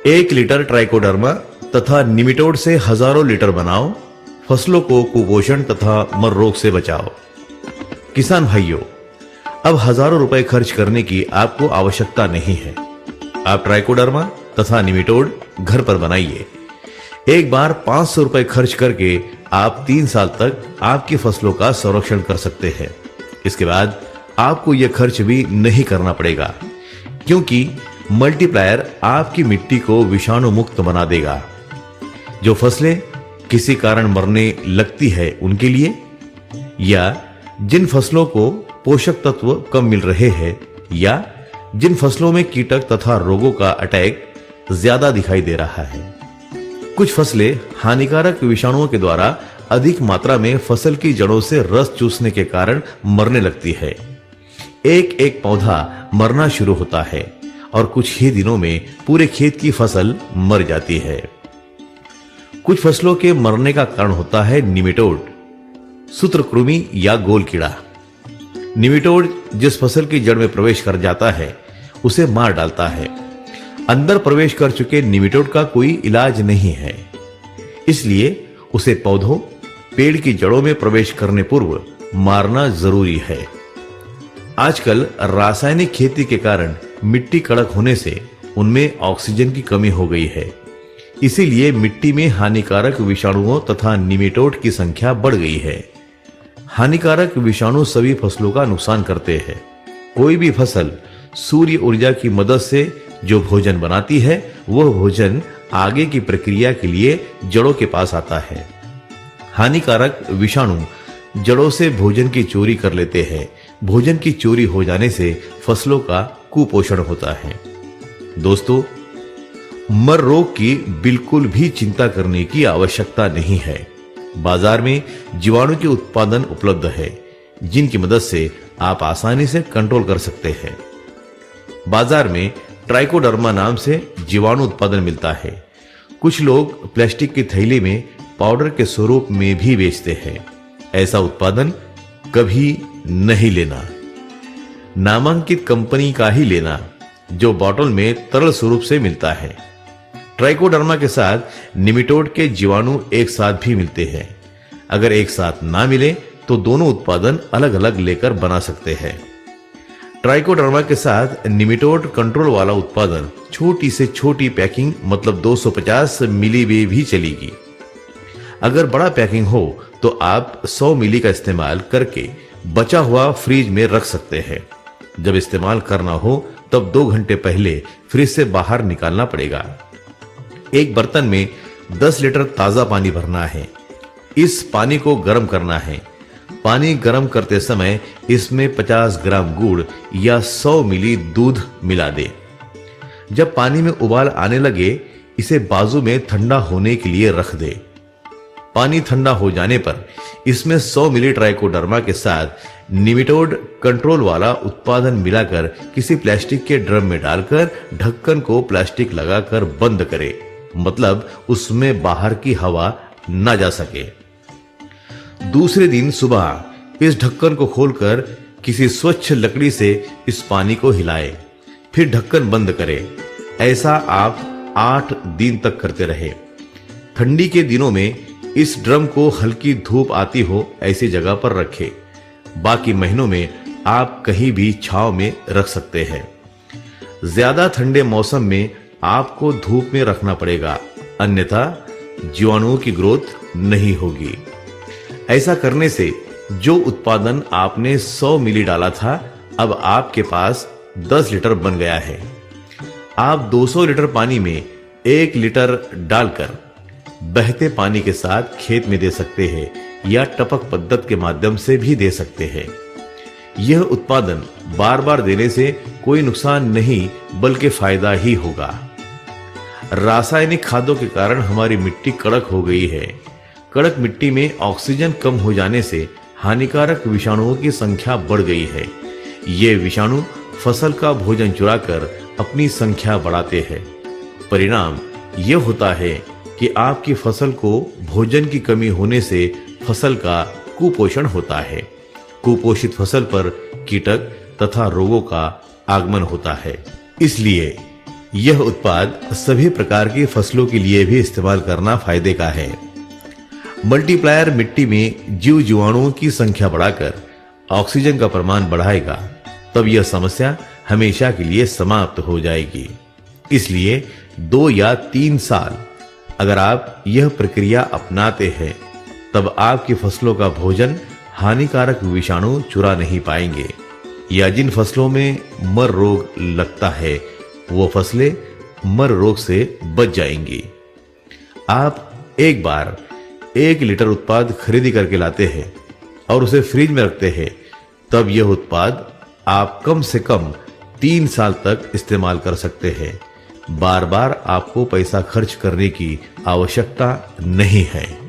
1 litre trichoderma तथा nematode से हजारों लीटर बनाओ। फसलों को कुपोषण तथा मर रोग से बचाओ। किसान भाइयों, अब हजारों रुपए खर्च करने की आपको आवश्यकता नहीं है। आप ट्राइकोडर्मा तथा निमेटोड घर पर बनाइए। एक बार 500 रुपए खर्च करके आप 3 साल तक आपकी फसलों का संरक्षण कर सकते हैं। इसके बाद आपको यह खर्च भी नहीं करना पड़ेगा, क्योंकि मल्टीप्लायर आपकी मिट्टी को विषाणु मुक्त बना देगा। जो फसलें किसी कारण मरने लगती है उनके लिए, या जिन फसलों को पोषक तत्व कम मिल रहे हैं, या जिन फसलों में कीटक तथा रोगों का अटैक ज्यादा दिखाई दे रहा है। कुछ फसलें हानिकारक विषाणुओं के द्वारा अधिक मात्रा में फसल की जड़ों से रस चूसने के कारण मरने लगती है। एक एक पौधा मरना शुरू होता है और कुछ ही दिनों में पूरे खेत की फसल मर जाती है। कुछ फसलों के मरने का कारण होता है निमेटोड, सूत्रकृमि या गोल कीड़ा। निमेटोड जिस फसल की जड़ में प्रवेश कर जाता है उसे मार डालता है। अंदर प्रवेश कर चुके निमेटोड का कोई इलाज नहीं है, इसलिए उसे पौधों, पेड़ की जड़ों में प्रवेश करने पूर्व मारना जरूरी है। आजकल रासायनिक खेती के कारण मिट्टी कड़क होने से उनमें ऑक्सीजन की कमी हो गई है, इसीलिए मिट्टी में हानिकारक विषाणुओं तथा निमेटोड की संख्या बढ़ गई है। हानिकारक विषाणु सभी फसलों का नुकसान करते हैं। कोई भी फसल सूर्य ऊर्जा की मदद से जो भोजन बनाती है, वह भोजन आगे की प्रक्रिया के लिए जड़ों के पास आता है। हानिकारक विषाणु जड़ों से भोजन की चोरी कर लेते हैं। भोजन की चोरी हो जाने से फसलों का कुपोषण होता है। दोस्तों, मर रोग की बिल्कुल भी चिंता करने की आवश्यकता नहीं है। बाजार में जीवाणु के उत्पादन उपलब्ध है, जिनकी मदद से आप आसानी से कंट्रोल कर सकते हैं। बाजार में ट्राइकोडर्मा नाम से जीवाणु उत्पादन मिलता है। कुछ लोग प्लास्टिक की थैली में पाउडर के स्वरूप में भी बेचते हैं। ऐसा उत्पादन कभी नहीं लेना। नामांकित कंपनी का ही लेना, जो बोतल में तरल स्वरूप से मिलता है। ट्राइकोडर्मा के साथ निमेटोड के जीवाणु एक साथ भी मिलते हैं। अगर एक साथ ना मिले तो दोनों उत्पादन अलग अलग लेकर बना सकते हैं। ट्राइकोडर्मा के साथ निमेटोड कंट्रोल वाला उत्पादन छोटी से छोटी पैकिंग मतलब 250 मिली में भी चलेगी। अगर बड़ा पैकिंग हो तो आप 100 मिली का इस्तेमाल करके बचा हुआ फ्रिज में रख सकते हैं। जब इस्तेमाल करना हो तब 2 घंटे पहले फ्रिज से बाहर निकालना पड़ेगा। एक बर्तन में 10 लीटर ताजा पानी भरना है। इस पानी को गर्म करना है। पानी गर्म करते समय इसमें 50 ग्राम गुड़ या 100 मिली दूध मिला दे। जब पानी में उबाल आने लगे, इसे बाजू में ठंडा होने के लिए रख दे। पानी ठंडा हो जाने पर इसमें 100 मिली ट्राइकोडर्मा के साथ निमेटोड कंट्रोल वाला उत्पादन मिलाकर किसी प्लास्टिक के ड्रम में डालकर ढक्कन को प्लास्टिक लगाकर बंद करें, मतलब उसमें बाहर की हवा ना जा सके। दूसरे दिन सुबह इस ढक्कन को खोलकर किसी स्वच्छ लकड़ी से इस पानी को हिलाएं, फिर ढक्कन बंद करें। ऐसा आप 8 दिन तक करते रहे। ठंडी के दिनों में इस ड्रम को हल्की धूप आती हो ऐसी जगह पर रखें। बाकी महीनों में आप कहीं भी छांव में रख सकते हैं। ज्यादा ठंडे मौसम में आपको धूप में रखना पड़ेगा, अन्यथा जीवाणुओं की ग्रोथ नहीं होगी। ऐसा करने से जो उत्पादन आपने 100 मिली डाला था, अब आपके पास 10 लीटर बन गया है। आप 200 लीटर पानी में 1 लीटर डालकर बहते पानी के साथ खेत में दे सकते हैं, या टपक पद्धति के माध्यम से भी दे सकते हैं। यह उत्पादन बार बार देने से कोई नुकसान नहीं बल्कि फायदा ही होगा। रासायनिक खादों के कारण हमारी मिट्टी कड़क हो गई है। कड़क मिट्टी में ऑक्सीजन कम हो जाने से हानिकारक विषाणुओं की संख्या बढ़ गई है। ये विषाणु फसल का भोजन चुराकर अपनी संख्या बढ़ाते हैं। परिणाम यह होता है कि आपकी फसल को भोजन की कमी होने से फसल का कुपोषण होता है। कुपोषित फसल पर कीटक तथा रोगों का आगमन होता है। इसलिए यह उत्पाद सभी प्रकार की फसलों के लिए भी इस्तेमाल करना फायदे का है। मल्टीप्लायर मिट्टी में जीव जीवाणुओं की संख्या बढ़ाकर ऑक्सीजन का प्रमाण बढ़ाएगा, तब यह समस्या हमेशा के लिए समाप्त हो जाएगी। इसलिए 2 या 3 साल अगर आप यह प्रक्रिया अपनाते हैं, तब आपकी फसलों का भोजन हानिकारक विषाणु चुरा नहीं पाएंगे, या जिन फसलों में मर रोग लगता है वो फसलें मर रोग से बच जाएंगी। आप एक बार 1 लीटर उत्पाद खरीदी करके लाते हैं और उसे फ्रिज में रखते हैं, तब यह उत्पाद आप कम से कम 3 साल तक इस्तेमाल कर सकते हैं। बार बार आपको पैसा खर्च करने की आवश्यकता नहीं है।